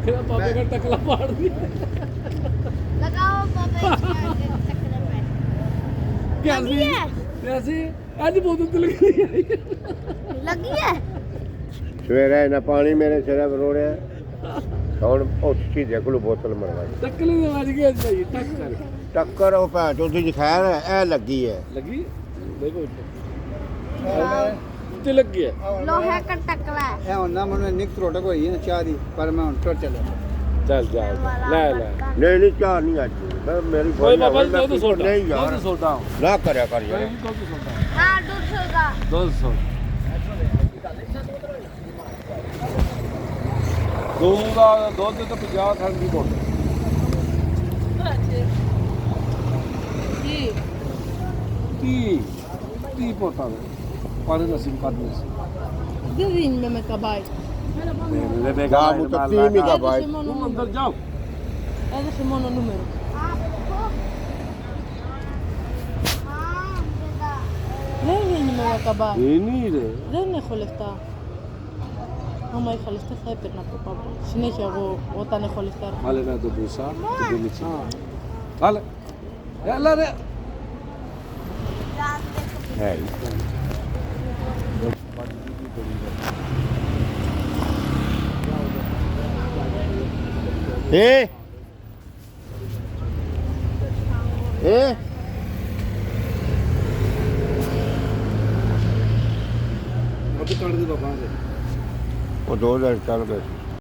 तेरा पापे का टकला मार दिया लगाओ पापा इसके चक्कर में कैसी लगी है? कैसी आज बोतल तो लगी है लगी है ਸਵੇਰੇ ਇਹਨਾਂ ਪਾਣੀ ਮੇਰੇ ਸਿਰੇ ਵਰੋੜਿਆ ਹੁਣ ਉੱਠੀ ਦੇ ਕੋਲ ਬੋਤਲ ਮਰਵਾਈ टकले से मार गया भाई टक्कर ਟੱਕਰ ਉਹ ਭੈਣ ਚੋਦੀ ਜਖੈਰ ਇਹ ਲੱਗੀ ਹੈ लगी देखो ਤੇ ਲੱਗੀ ਹੈ लोहे का टकला है ਇਹ ਹੁੰਦਾ ਮੈਨੂੰ ਨਿਕ ਤਰੋਟਕ ਹੋਈ ਹੈ ਚਾਹ ਦੀ ਪਰ ਮੈਂ ਹੁਣ ਟੁਰ ਚੱਲਿਆ ਚੱਲ ਜਾ ਲੈ ਲੈ ਨਹੀਂ ਨਹੀਂ ਚਾਹ ਨਹੀਂ ਅੱਜ ਮੇਰੀ ਓਏ ਫੋਨ ਬਾਬਾ ਜੀ ਦੁੱਧ ਸੋਡਾ ਨਹੀਂ ਦੁੱਧ ਯਾਰ ਸੋਡਾ ਨਾ ਕਰਿਆ ਕਰ ਯਾਰ ਦੁੱਧ ਸੋਡਾ हाँ दूध होगा ਦੁੱਧ ਸੋਡਾ ਦੂੰਗਾ ਦੁੱਧ ਤਾਂ 50 ਖੰਡ ਦੀ ਬੋਤਲ ਤੀ ਪੋਤਾ ਪਾਣੀ ਨਸੀਬ ਕਰਨੀ ਸੀ Dövin me kabaj. ਗਾ ਮੁਤਤੀ ਮੀ ਦਾ ਬਾਈ ਤੂੰ ਅੰਦਰ ਜਾਓ Έδωσε μόνο νούμερο. Δεν είναι με καμπά. ਇਹ ਨਹੀਂ ρε Δεν έχω λεφτά. Άμα είχα λεφτά θα έπαιρνα από πάπου. Συνέχεια εγώ όταν έχω λεφτά. Βάλε ένα το μπουσά, την κομίτσι. Βάλε. Έλα ρε. ਹੈ ਇਹ ਇਹ ਉਹ ਕੱਢ ਦੇ ਬਾਬਾ ਦੇ ਉਹ 2000 ਚੱਲ ਗਏ